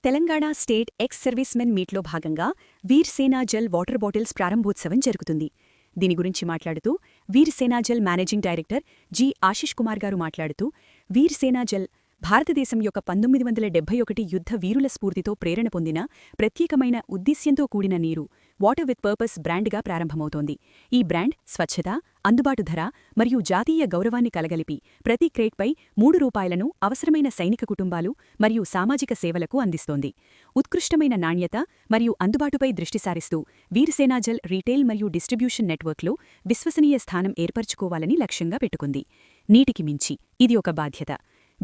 Telangana state ex servicemen మీట్లో భాగంగా వీర్ Sena Jal water bottles ప్రారంభోత్సవం జరుగుతుంది. దీని గురించి మాట్లాడుతూ వీర్ Sena Jal managing director G Ashish Kumar గారు మాట్లాడుతూ, వీర్ సేనా జల్ భారతదేశం యొక్క 1971 యుద్ధ వీరుల స్ఫూర్తితో ప్రేరణ పొందిన ప్రత్యేకమైన ఉద్దేశ్యంతో కూడిన నీరు వాటర్ విత్ పర్పస్ బ్రాండ్గా ప్రారంభమవుతోంది. ఈ బ్రాండ్ స్వచ్ఛత, అందుబాటు ధర మరియు జాతీయ గౌరవాన్ని కలగలిపి ప్రతి క్రేట్పై ₹3 అవసరమైన సైనిక కుటుంబాలు మరియు సామాజిక సేవలకు అందిస్తోంది. ఉత్కృష్టమైన నాణ్యత మరియు అందుబాటుపై దృష్టి సారిస్తూ వీర్ సేనా జల్ రీటైల్ మరియు డిస్ట్రిబ్యూషన్ నెట్వర్క్లో విశ్వసనీయ స్థానం ఏర్పరచుకోవాలని లక్ష్యంగా పెట్టుకుంది. నీటికి మించి ఇది ఒక బాధ్యత.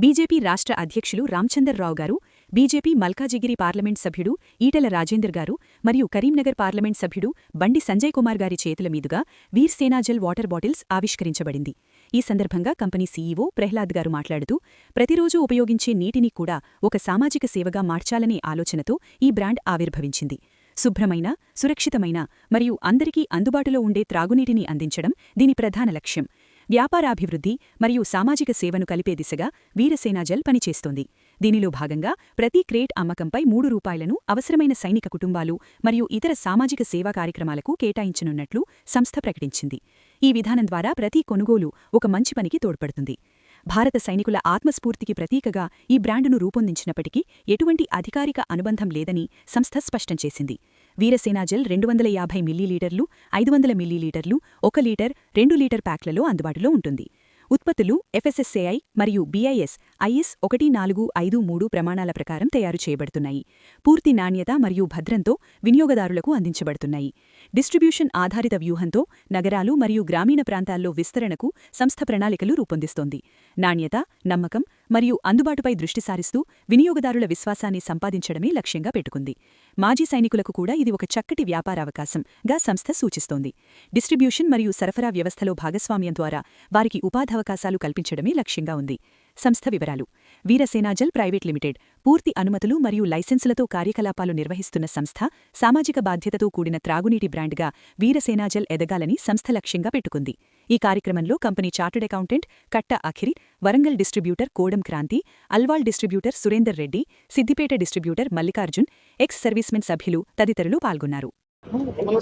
బీజేపీ రాష్ట్ర అధ్యక్షులు రామచందర్రావు గారు, బీజేపీ మల్కాజిగిరి పార్లమెంట్ సభ్యుడు ఈటెల రాజేందర్ గారు మరియు కరీంనగర్ పార్లమెంట్ సభ్యుడు బండి సంజయ్ కుమార్ గారి చేతుల మీదుగా వీర్ సేనా జల్ వాటర్ బాటిల్స్ ఆవిష్కరించబడింది. ఈ సందర్భంగా కంపెనీ సీఈఓ ప్రహ్లాద్ గారు మాట్లాడుతూ, ప్రతిరోజూ ఉపయోగించే నీటిని కూడా ఒక సామాజిక సేవగా మార్చాలనే ఆలోచనతో ఈ బ్రాండ్ ఆవిర్భవించింది. శుభ్రమైన, సురక్షితమైన మరియు అందరికీ అందుబాటులో ఉండే త్రాగునీటిని అందించడం దీని ప్రధాన లక్ష్యం. వ్యాపారాభివృద్ధి మరియు సామాజిక సేవను కలిపే దిశగా వీరసేనా జల్ పనిచేస్తోంది. దీనిలో భాగంగా ప్రతి క్రేట్ అమ్మకంపై ₹3 అవసరమైన సైనిక కుటుంబాలు మరియు ఇతర సామాజిక సేవా కార్యక్రమాలకు కేటాయించనున్నట్లు సంస్థ ప్రకటించింది. ఈ విధానం ద్వారా ప్రతి కొనుగోలు ఒక మంచి పనికి తోడ్పడుతుంది. భారత సైనికుల ఆత్మస్ఫూర్తికి ప్రతీకగా ఈ బ్రాండును రూపొందించినప్పటికీ ఎటువంటి అధికారిక అనుబంధం లేదని సంస్థ స్పష్టం చేసింది. వీరసేనా జల్ 250 మిల్లీలీటర్లు, 500 మిల్లీలీటర్లు, 1 లీటర్, 2 లీటర్ ప్యాక్లలో అందుబాటులో ఉంటుంది. ఉత్పత్తులు FSSAI మరియు BIS IS 1453 ప్రమాణాల ప్రకారం తయారు చేయబడుతున్నాయి. పూర్తి నాణ్యత మరియు భద్రంతో వినియోగదారులకు అందించబడుతున్నాయి. డిస్ట్రిబ్యూషన్ ఆధారిత వ్యూహంతో నగరాలు మరియు గ్రామీణ ప్రాంతాల్లో విస్తరణకు సంస్థ ప్రణాళికలు రూపొందిస్తోంది. నాణ్యత, నమ్మకం మరియు అందుబాటుపై దృష్టి సారిస్తూ వినియోగదారుల విశ్వాసాన్ని సంపాదించడమే లక్ష్యంగా పెట్టుకుంది. మాజీ సైనికులకు కూడా ఇది ఒక చక్కటి వ్యాపారావకాశంగా సంస్థ సూచిస్తోంది. డిస్ట్రిబ్యూషన్ మరియు సరఫరా వ్యవస్థలో భాగస్వామ్యం ద్వారా వారికి ఉపాధవకాశాలు కల్పించడమే లక్ష్యంగా ఉంది. సంస్థ వివరాలు: వీరసేనా జల్ ప్రైవేట్ లిమిటెడ్ పూర్తి అనుమతులు మరియు లైసెన్సులతో కార్యకలాపాలు నిర్వహిస్తున్న సంస్థ. సామాజిక బాధ్యతతో కూడిన త్రాగునీటి బ్రాండ్గా వీరసేనా జల్ ఎదగాలని సంస్థ లక్ష్యంగా పెట్టుకుంది. ఈ కార్యక్రమంలో company chartered accountant Katta Akhil, Warangal distributor Kodam Kranthi, Alwal distributor Surender Reddy, Siddipet distributor Mallikarjun, ex servicemen సభ్యులు తదితరులు పాల్గొన్నారు.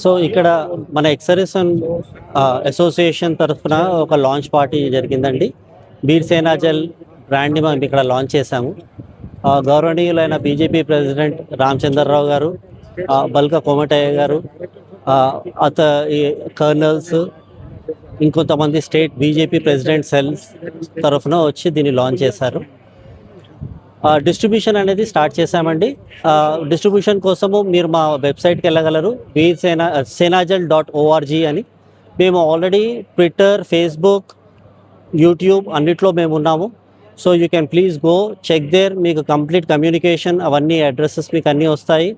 సో ఇక్కడ మన ఎక్స్ సర్వీస్మెన్ అసోసియేషన్ తరఫున ఒక లాంచ్ పార్టీ జరిగిందండి. వీర్ సేనా జల్ బ్రాండ్ని మనం ఇక్కడ లాంచ్ చేశాము. గౌరవనీయులైన బీజేపీ ప్రెసిడెంట్ రామచందర్రావు గారు, బల్క కోమటయ్య గారు, కర్నల్స్, ఇంకొంతమంది స్టేట్ బీజేపీ ప్రెసిడెంట్ సెల్స్ తరఫున వచ్చి దీన్ని లాంచ్ చేశారు. డిస్ట్రిబ్యూషన్ అనేది స్టార్ట్ చేశామండి. డిస్ట్రిబ్యూషన్ కోసము మీరు మా వెబ్సైట్కి వెళ్ళగలరు, senaJal.org అని. మేము ఆల్రెడీ ట్విట్టర్, ఫేస్బుక్, యూట్యూబ్ అన్నిట్లో మేము ఉన్నాము. So you can please go check there. మీకు కంప్లీట్ కమ్యూనికేషన్ అవన్నీ అడ్రసెస్ మీకు అన్నీ వస్తాయి.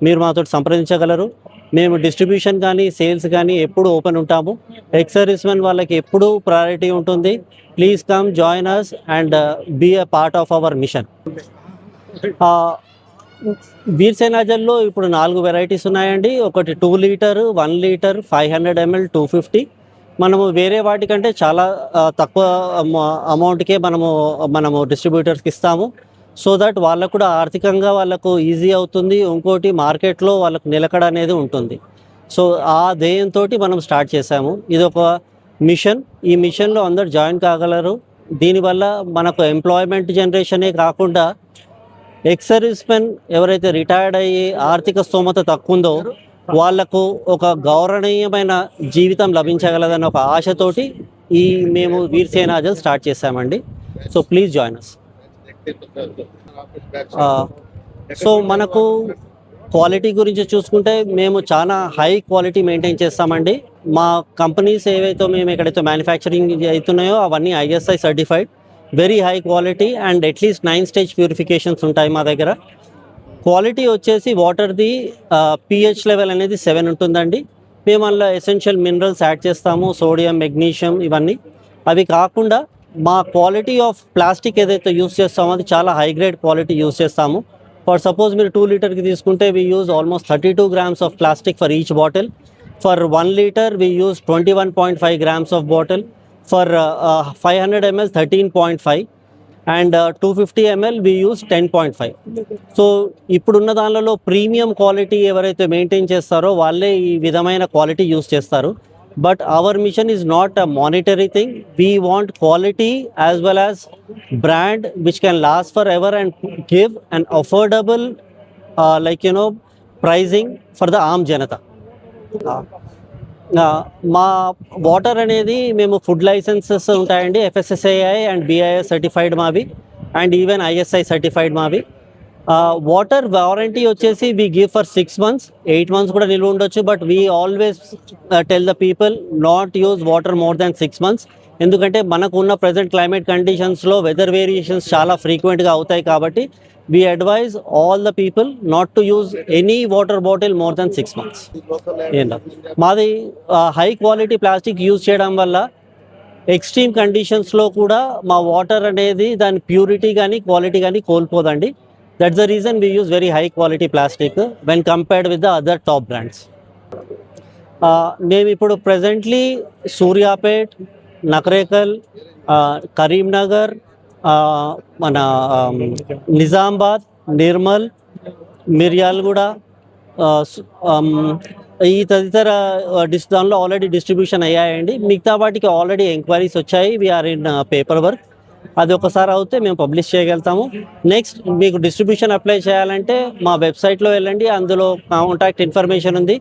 మీరు మాతో సంప్రదించగలరు. మేము డిస్ట్రిబ్యూషన్ కానీ సేల్స్ కానీ ఎప్పుడు ఓపెన్ ఉంటాము. ఎక్స్ సర్వీస్మెన్ వాళ్ళకి ఎప్పుడూ ప్రయారిటీ ఉంటుంది. Please come join us and be a part of our mission. Veer Sena జల్లో ఇప్పుడు 4 వెరైటీస్ ఉన్నాయండి. ఒకటి 2 లీటర్, 1 లీటర్, 500 ml, 250. మనము వేరే వాటికంటే చాలా తక్కువ అమౌంట్కే మనము డిస్ట్రిబ్యూటర్స్కి ఇస్తాము. సో దట్ వాళ్ళకు కూడా ఆర్థికంగా వాళ్ళకు ఈజీ అవుతుంది. ఇంకోటి మార్కెట్లో వాళ్ళకు నిలకడ అనేది ఉంటుంది. సో ఆ ధ్యేయంతో మనం స్టార్ట్ చేశాము. ఇది ఒక మిషన్. ఈ మిషన్లో అందరు జాయిన్ కాగలరు. దీనివల్ల మనకు ఎంప్లాయ్మెంట్ జనరేషనే కాకుండా ఎక్స్ సర్వీస్మెన్ ఎవరైతే రిటైర్డ్ అయ్యి ఆర్థిక స్తోమత తక్కువ ఉందో వాళ్లకు ఒక గౌరవనీయమైన జీవితం లభించగలదన్న ఒక ఆశతోటి మేము వీర్ సేనా జల్ స్టార్ట్ చేశామండి. So please join us. So మనకు క్వాలిటీ గురించి చూసుకుంటే మేము చాలా హై క్వాలిటీ మెయింటైన్ చేస్తామండి. మా కంపెనీస్ ఏవైతే మేము ఎక్కడైతే మ్యానుఫ్యాక్చరింగ్ అవుతున్నాయో అవన్నీ ISI certified, very high quality and at least 9 stage purifications ఉంటాయి మా దగ్గర. క్వాలిటీ వచ్చేసి వాటర్ది pH లెవెల్ అనేది 7 ఉంటుందండి. మేము అందులో ఎసెన్షియల్ మినరల్స్ యాడ్ చేస్తాము, సోడియం, మెగ్నీషియం ఇవన్నీ. అవి కాకుండా మా క్వాలిటీ ఆఫ్ ప్లాస్టిక్ ఏదైతే యూస్ చేస్తామో అది చాలా హై గ్రేడ్ క్వాలిటీ యూస్ చేస్తాము. ఫర్ సపోజ్ మీరు 2 లీటర్కి తీసుకుంటే we use almost 32 grams of plastic for each bottle. For 1 litre we use 21.5 grams of bottle. For 500 ml 13.5. And 250 ml we use 10.5. So ఇప్పుడున్న దానిలో ప్రీమియం క్వాలిటీ ఎవరైతే maintain చేస్తారో వాళ్ళే ఈ విధమైన క్వాలిటీ యూస్ చేస్తారు. But our mission is not a monetary thing. We want quality as well as brand which can last for ever and give an affordable pricing for the ఆమ్ జనత. మా water అనేది మేము ఫుడ్ లైసెన్సెస్ ఉంటాయండి, FSSAI and BIS certified మావి, and even ISI certified మావి. Water warranty వచ్చేసి we give for 6 months, 8 months కూడా నిల్వ ఉండొచ్చు. But we always tell the people not use water more than 6 months. ఎందుకంటే మనకు ఉన్న ప్రజెంట్ క్లైమేట్ కండిషన్స్లో వెదర్ వేరియేషన్స్ చాలా ఫ్రీక్వెంట్గా అవుతాయి కాబట్టి we advise all the people not to use any water bottle more than 6 months. మాది హై క్వాలిటీ ప్లాస్టిక్ యూజ్ చేయడం వల్ల ఎక్స్ట్రీమ్ కండిషన్స్లో కూడా మా వాటర్ అనేది దాని ప్యూరిటీ కానీ క్వాలిటీ కానీ కోల్పోదండి. That's the reason we use very high quality plastic when compared with the other top brands. మేము ఇప్పుడు ప్రజెంట్లీ సూర్యాపేట్, నకరేకల్, కరీంనగర్, మన నిజామాబాద్, నిర్మల్, మిర్యాలగూడ, ఈ తదితర దానిలో ఆల్రెడీ డిస్ట్రిబ్యూషన్ అయ్యాయండి. మిగతా వాటికి ఆల్రెడీ ఎంక్వైరీస్ వచ్చాయి. We're in paper work. అది ఒకసారి అవుతే మేము పబ్లిష్ చేయగలుగుతాము. నెక్స్ట్ మీకు డిస్ట్రిబ్యూషన్ అప్లై చేయాలంటే మా వెబ్సైట్లో వెళ్ళండి, అందులో కాంటాక్ట్ ఇన్ఫర్మేషన్ ఉంది,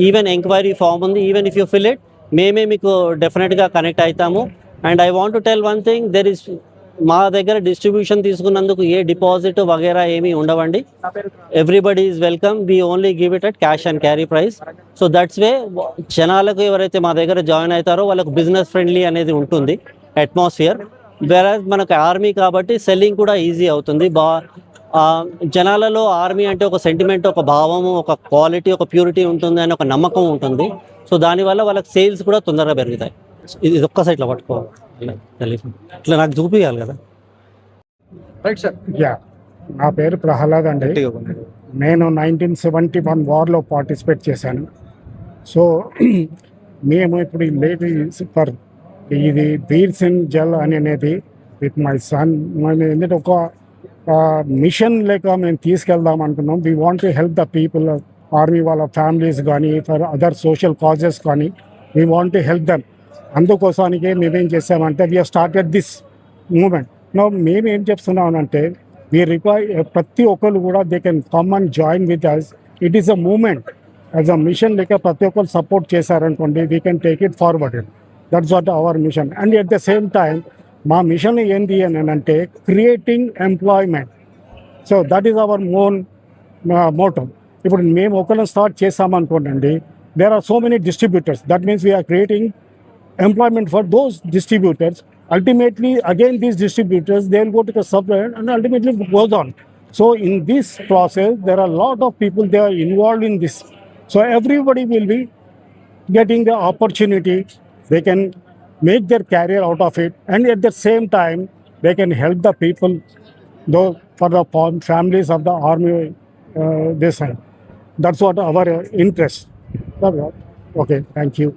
ఈవెన్ ఎంక్వైరీ ఫామ్ ఉంది. Even if you fill it మేమే మీకు డెఫినెట్గా కనెక్ట్ అవుతాము. And I want to tell one thing, there is మా దగ్గర డిస్ట్రిబ్యూషన్ తీసుకున్నందుకు ఏ డిపాజిట్ వగేరా ఏమీ ఉండవండి. Everybody is welcome. We only give it at cash and carry price. So that's way జనాలకు ఎవరైతే మా దగ్గర జాయిన్ అవుతారో వాళ్ళకు బిజినెస్ ఫ్రెండ్లీ అనేది ఉంటుంది అట్మాస్ఫియర్. వేరే మనకు ఆర్మీ కాబట్టి సెల్లింగ్ కూడా ఈజీ అవుతుంది. జనాలలో ఆర్మీ అంటే ఒక సెంటిమెంట్, ఒక భావము, ఒక క్వాలిటీ, ఒక ప్యూరిటీ ఉంటుంది అని ఒక నమ్మకం ఉంటుంది. సో దానివల్ల వాళ్ళకి సేల్స్ కూడా తొందరగా పెరుగుతాయి. ఇది ఒక్క సైట్లో పట్టుకోవాలి, ఇట్లా నాకు చూపించాలి కదా. Right sir. యా, నా పేరు ప్రహ్లాద్ అండి. నేను 1971 వార్లో పార్టిసిపేట్ చేశాను. సో మేము ఇప్పుడు లేడీస్ ఫర్ ఇది వీర్సేన్ జల్ అనేది విత్ మై సన్ ఎందుకంటే ఒక మిషన్ లేక మేము తీసుకెళ్దాం అనుకున్నాం. We want to help the people, army వాళ్ళ ఫ్యామిలీస్ కానీ, ఫర్ అదర్ సోషల్ కాజెస్ కానీ we want to help them. అందుకోసానికి మేమేం చేసామంటే వీ స్టార్టెడ్ దిస్ మూమెంట్. మేమేం చెప్తున్నామంటే వీ రిక్వైర్ ప్రతి ఒక్కరు కూడా they can come and join with us. It is a moment as a mission లేక ప్రతి ఒక్కరు సపోర్ట్ చేశారనుకోండి, we can take it forward. That's what our mission. And at the same time మా మిషన్ ఏంటి అని అంటే creating employment. So that is our motto. ఇప్పుడు మేము ఒకరిని స్టార్ట్ చేసామనుకోండి, there are so many distributors. That means we're creating employment for those distributors. Ultimately, again, these distributors, they'll go to the supplier and ultimately it goes on. So in this process, there are a lot of people, they are involved in this. So everybody will be getting the opportunity. They can make their career out of it. And at the same time, they can help the people, though for the families of the army, this side. That's what our interest. Okay, thank you.